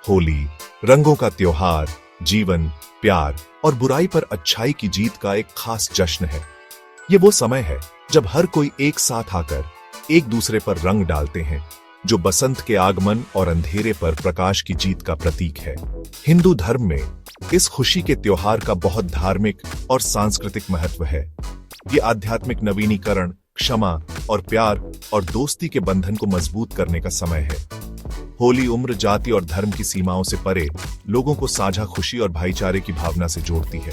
होली रंगों का त्योहार, जीवन, प्यार और बुराई पर अच्छाई की जीत का एक खास जश्न है। ये वो समय है जब हर कोई एक साथ आकर एक दूसरे पर रंग डालते हैं, जो बसंत के आगमन और अंधेरे पर प्रकाश की जीत का प्रतीक है। हिंदू धर्म में इस खुशी के त्योहार का बहुत धार्मिक और सांस्कृतिक महत्व है। ये आध्यात्मिक नवीनीकरण, क्षमा और प्यार और दोस्ती के बंधन को मजबूत करने का समय है। होली उम्र, जाति और धर्म की सीमाओं से परे लोगों को साझा खुशी और भाईचारे की भावना से जोड़ती है।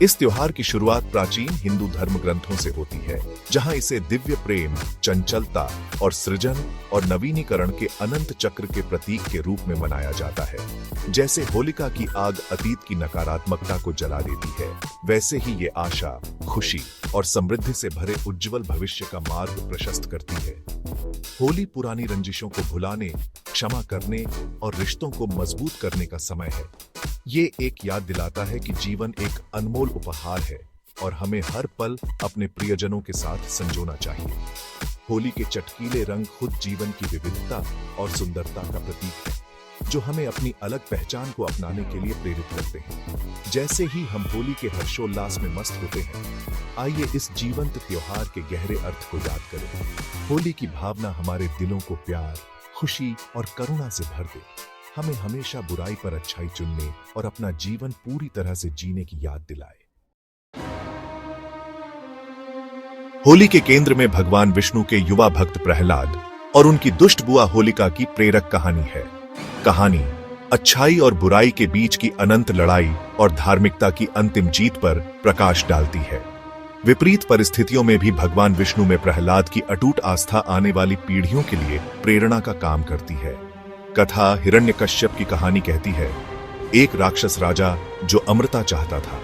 इस त्योहार की शुरुआत प्राचीन हिंदू धर्म ग्रंथों से होती है, जहां इसे दिव्य प्रेम, चंचलता और सृजन और नवीनीकरण के अनंत चक्र के प्रतीक के रूप में मनाया जाता है। जैसे होलिका की आग अतीत की नकारात्मकता को जला देती है, वैसे ही ये आशा, खुशी और समृद्धि से भरे उज्जवल भविष्य का मार्ग प्रशस्त करती है। होली पुरानी रंजिशों को भुलाने, क्षमा करने और रिश्तों को मजबूत करने का समय है। ये एक याद दिलाता है कि जीवन एक अनमोल उपहार है और हमें हर पल अपने प्रियजनों के साथ संजोना चाहिए। होली के चटकीले रंग खुद जीवन की विविधता और सुंदरता का प्रतीक है, जो हमें अपनी अलग पहचान को अपनाने के लिए प्रेरित करते हैं। जैसे ही हम होली के हर्षोल्लास में मस्त होते हैं, आइए इस जीवंत त्योहार के गहरे अर्थ को याद करें। होली की भावना हमारे दिलों को प्यार, खुशी और करुणा से भर दे। हमें हमेशा बुराई पर अच्छाई चुनने और अपना जीवन पूरी तरह से जीने की याद दिलाए। होली के केंद्र में भगवान विष्णु के युवा भक्त प्रहलाद और उनकी दुष्ट बुआ होलिका की प्रेरक कहानी है। कहानी अच्छाई और बुराई के बीच की अनंत लड़ाई और धार्मिकता की अंतिम जीत पर प्रकाश डालती है। विपरीत परिस्थितियों में भी भगवान विष्णु में प्रहलाद की अटूट आस्था आने वाली पीढ़ियों के लिए प्रेरणा का काम करती है। कथा हिरण्यकश्यप की कहानी कहती है, एक राक्षस राजा जो अमृता चाहता था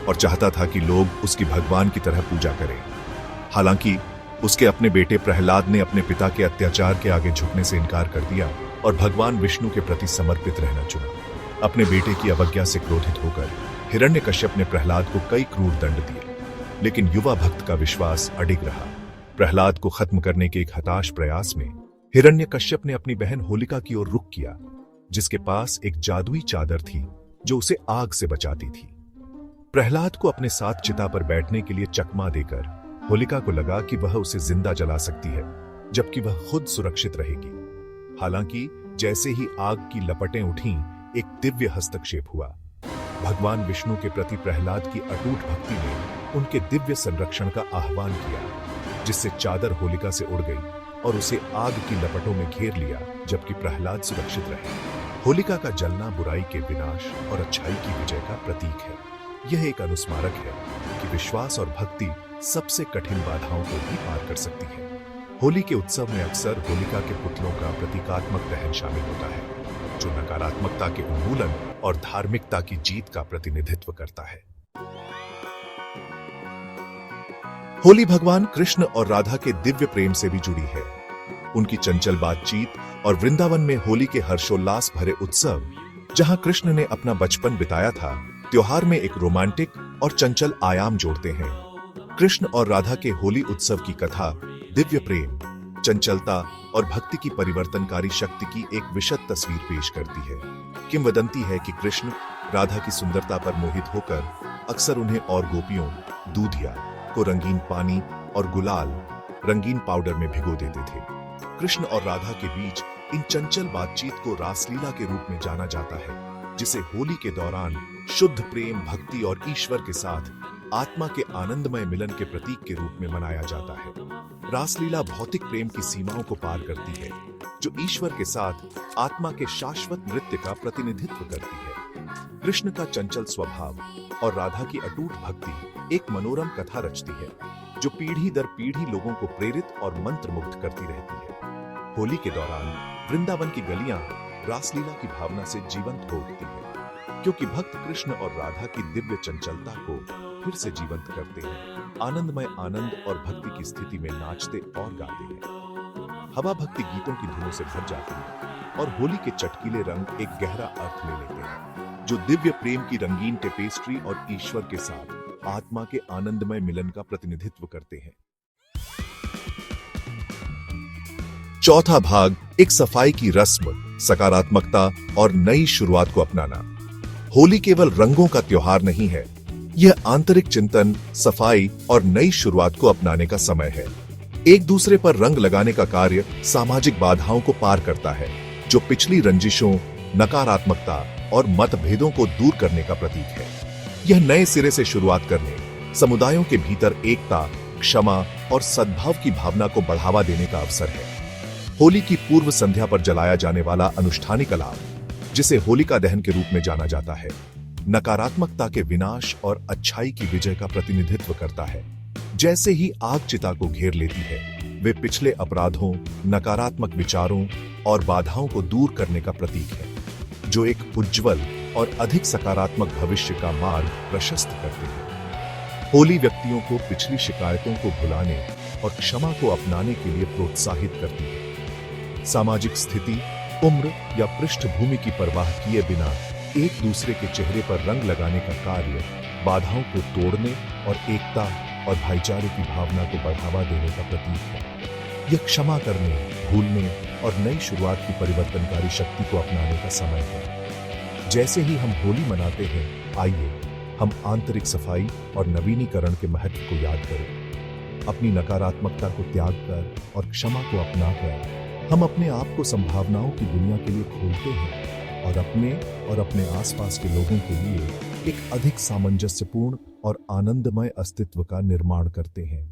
और चाहता था कि लोग उसकी भगवान की तरह पूजा करें। हालांकि उसके अपने बेटे प्रहलाद ने अपने पिता के अत्याचार के आगे झुकने से इनकार कर दिया और भगवान विष्णु के प्रति समर्पित रहना चुना। अपने बेटे की अवज्ञा से क्रोधित होकर हिरण्यकश्यप ने प्रहलाद को कई क्रूर दंड दिए, लेकिन युवा भक्त का विश्वास अडिग रहा। प्रहलाद को खत्म करने के एक हताश प्रयास में हिरण्यकश्यप ने अपनी बहन होलिका की ओर रुख किया, जिसके पास एक जादुई चादर थी जो उसे आग से बचाती थी। प्रहलाद को अपने साथ चिता पर बैठने के लिए चकमा देकर होलिका को लगा कि वह उसे जिंदा जला सकती है, जबकि वह खुद सुरक्षित रहेगी। हालांकि जैसे ही आग की लपटें उठीं, एक दिव्य हस्तक्षेप हुआ। भगवान विष्णु के प्रति प्रहलाद की अटूट भक्ति ने उनके दिव्य संरक्षण का आह्वान किया, जिससे चादर होलिका से उड़ गई और उसे आग की लपटों में घेर लिया, जबकि प्रहलाद सुरक्षित रहे। होलिका का जलना बुराई के विनाश और अच्छाई की विजय का प्रतीक है। यह एक अनुस्मारक है कि विश्वास और भक्ति सबसे कठिन बाधाओं को भी पार कर सकती है। होली के उत्सव में अक्सर होलिका के पुतलों का प्रतीकात्मक दहन शामिल होता है, जो नकारात्मकता के उन्मूलन और धार्मिकता की जीत का प्रतिनिधित्व करता है। होली भगवान कृष्ण और राधा के दिव्य प्रेम से भी जुड़ी है। उनकी चंचल बातचीत और वृंदावन में होली के हर्षोल्लास भरे उत्सव, जहां कृष्ण ने अपना बचपन बिताया था, त्योहार में एक रोमांटिक और चंचल आयाम जोड़ते हैं। कृष्ण और राधा के होली उत्सव की कथा दिव्य प्रेम, चंचलता और भक्ति की परिवर्तनकारी शक्ति की एक विशद तस्वीर पेश करती है। किंवदंती है कि कृष्ण राधा की सुंदरता पर मोहित होकर अक्सर उन्हें और गोपियों, दूधिया को रंगीन पानी और गुलाल, रंगीन पाउडर में भिगो देते थे। कृष्ण और राधा के बीच इन चंचल बातचीत को रासलीला के रूप में जाना जाता है, जिसे होली के दौरान शुद्ध प्रेम, भक्ति और ईश्वर के साथ आत्मा के आनंदमय मिलन के प्रतीक के रूप में मनाया जाता है। रासलीला भौतिक प्रेम की सीमाओं को पार करती है, जो ईश्वर के साथ आत्मा के शाश्वत नृत्य का प्रतिनिधित्व करती है। कृष्ण का चंचल स्वभाव और राधा की अटूट भक्ति एक मनोरम कथा रचती है, जो पीढ़ी दर पीढ़ी लोगों को प्रेरित और मंत्रमुग्ध करती रहती है। होली के दौरान वृंदावन की गलियां रासलीला की भावना से जीवंत हो उठती है, क्योंकि भक्त कृष्ण और राधा की दिव्य चंचलता को फिर से जीवंत करते हैं। आनंदमय आनंद और भक्ति की स्थिति में नाचते और गाते हैं। हवा भक्ति गीतों की धुनों से भर जाती है और होली के चटकीले रंग एक गहरा अर्थ ले लेते हैं, जो दिव्य प्रेम की रंगीन टेपेस्ट्री और ईश्वर के साथ आत्मा के आनंदमय मिलन का प्रतिनिधित्व करते हैं। चौथा भाग एक सफाई की रस्म, सकारात्मकता और नई शुरुआत को अपनाना। होली केवल रंगों का त्योहार नहीं है, यह आंतरिक चिंतन, सफाई और नई शुरुआत को अपनाने का समय है। एक दूसरे पर रंग लगाने का कार्य सामाजिक बाधाओं को पार करता है, जो पिछली रंजिशों, नकारात्मकता और मतभेदों को दूर करने का प्रतीक है। यह नए सिरे से शुरुआत करने, समुदायों के भीतर एकता, क्षमा और सद्भाव की भावना को बढ़ावा देने का अवसर है। होली की पूर्व संध्या पर जलाया जाने वाला अनुष्ठानिक अलाव, जिसे होलिका दहन के रूप में जाना जाता है, नकारात्मकता के विनाश और अच्छाई की विजय का प्रतिनिधित्व करता है। जैसे ही आग चिता को घेर लेती है, वे पिछले अपराधों, नकारात्मक विचारों और बाधाओं को दूर करने का प्रतीक है, जो एक उज्जवल और अधिक सकारात्मक भविष्य का मार्ग प्रशस्त करते हैं। होली व्यक्तियों को पिछली शिकायतों को भुलाने और क्षमा को अपनाने के लिए प्रोत्साहित करती है। सामाजिक स्थिति, उम्र या पृष्ठभूमि की परवाह किए बिना एक दूसरे के चेहरे पर रंग लगाने का कार्य बाधाओं को तोड़ने और एकता और भाईचारे की भावना को बढ़ावा देने का प्रतीक है। यह क्षमा करने, भूलने और नई शुरुआत की परिवर्तनकारी शक्ति को अपनाने का समय है। जैसे ही हम होली मनाते हैं, आइए हम आंतरिक सफाई और नवीनीकरण के महत्व को याद करें। अपनी नकारात्मकता को त्याग कर और क्षमा को अपनाकर हम अपने आप को संभावनाओं की दुनिया के लिए खोलते हैं और अपने आसपास के लोगों के लिए एक अधिक सामंजस्यपूर्ण और आनंदमय अस्तित्व का निर्माण करते हैं।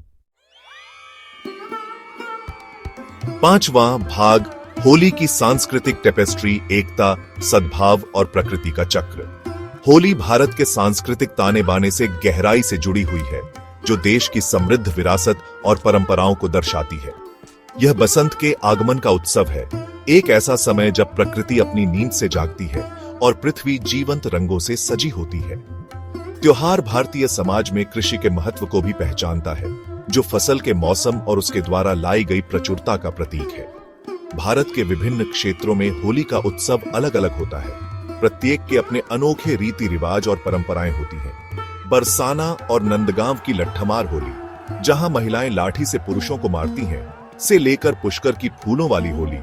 5वां भाग, होली की सांस्कृतिक टेपेस्ट्री, एकता, सद्भाव और प्रकृति का चक्र। होली भारत के सांस्कृतिक ताने बाने से गहराई से जुड़ी हुई है, जो देश की समृद्ध विरासत और परंपराओं को दर्शाती है। यह बसंत के आगमन का उत्सव है, एक ऐसा समय जब प्रकृति अपनी नींद से जागती है और पृथ्वी जीवंत रंगों से सजी होती है। त्योहार भारतीय समाज में कृषि के महत्व को भी पहचानता है, जो फसल के मौसम और उसके द्वारा लाई गई प्रचुरता का प्रतीक है। भारत के विभिन्न क्षेत्रों में होली का उत्सव अलग अलग होता है। प्रत्येक के अपने अनोखे रीति रिवाज और परंपराएं होती हैं। बरसाना और नंदगांव की लट्ठमार होली, जहां महिलाएं लाठी से पुरुषों को मारती हैं, से लेकर पुष्कर की फूलों वाली होली,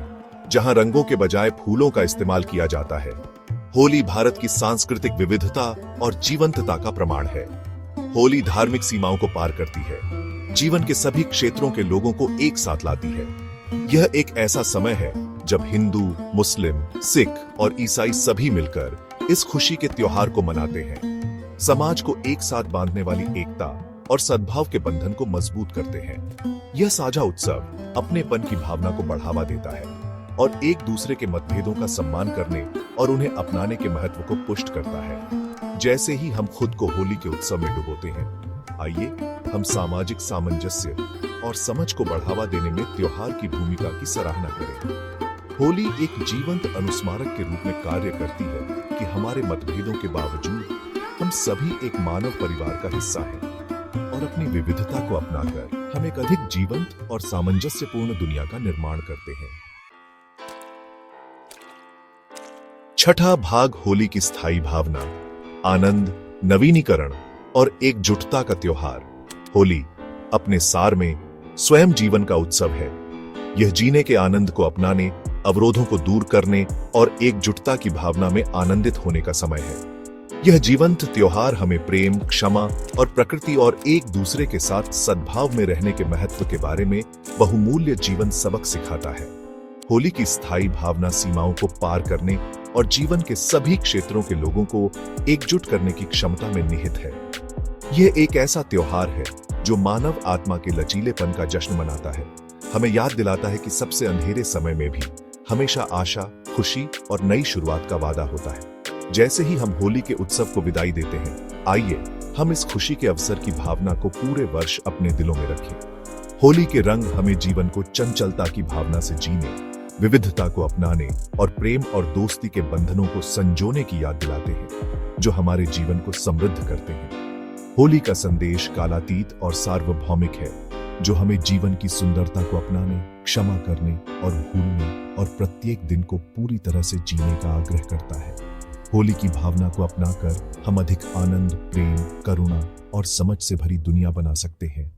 जहां रंगों के बजाय फूलों का इस्तेमाल किया जाता है। होली भारत की सांस्कृतिक विविधता और जीवंतता का प्रमाण है। होली धार्मिक सीमाओं को पार करती है, जीवन के सभी क्षेत्रों के लोगों को एक साथ लाती है। यह एक ऐसा समय है जब हिंदू, मुस्लिम, सिख और ईसाई सभी मिलकर इस खुशी के त्योहार को मनाते हैं। समाज को एक साथ बांधने वाली एकता और सद्भाव के बंधन को मजबूत करते हैं। यह साझा उत्सव अपनेपन की भावना को बढ़ावा देता है और एक दूसरे के मतभेदों का सम्मान करने और उन्हें अपनाने के महत्व को पुष्ट करता है। जैसे ही हम खुद को होली के उत्सव में डुबोते हैं, आइए हम सामाजिक सामंजस्य और समझ को बढ़ावा देने में त्योहार की भूमिका की सराहना करें। होली एक जीवंत अनुस्मारक के रूप में कार्य करती है कि हमारे मतभेदों के बावजूद हम सभी एक मानव परिवार का हिस्सा हैं और अपनी विविधता को अपनाकर हम एक अधिक जीवंत और सामंजस्यपूर्ण दुनिया का निर्माण करते हैं। 6ठा भाग, होली की स्थायी भावना, आनंद, नवीनीकरण और एकजुटता का त्योहार। होली अपने सार में स्वयं जीवन का उत्सव है। यह जीने के आनंद को अपनाने, अवरोधों को दूर करने और एकजुटता की भावना में आनंदित होने का समय है। यह जीवंत त्योहार हमें प्रेम, क्षमा और प्रकृति और एक दूसरे के साथ सद्भाव में रहने के महत्व के बारे में बहुमूल्य जीवन सबक सिखाता है। होली की स्थायी भावना सीमाओं को पार करने और जीवन के सभी क्षेत्रों के लोगों को एकजुट करने की क्षमता में निहित है। यह एक ऐसा त्योहार है जो मानव आत्मा के लचीलेपन का जश्न मनाता है, हमें याद दिलाता है कि सबसे अंधेरे समय में भी हमेशा आशा, खुशी और नई शुरुआत का वादा होता है। जैसे ही हम होली के उत्सव को विदाई देते हैं, आइए हम इस खुशी के अवसर की भावना को पूरे वर्ष अपने दिलों में रखें। होली के रंग हमें जीवन को चंचलता की भावना से जीने, विविधता को अपनाने और प्रेम और दोस्ती के बंधनों को संजोने की याद दिलाते हैं, जो हमारे जीवन को समृद्ध करते हैं। होली का संदेश कालातीत और सार्वभौमिक है, जो हमें जीवन की सुंदरता को अपनाने, क्षमा करने और भूलने और प्रत्येक दिन को पूरी तरह से जीने का आग्रह करता है। होली की भावना को अपनाकर हम अधिक आनंद, प्रेम, करुणा और समझ से भरी दुनिया बना सकते हैं।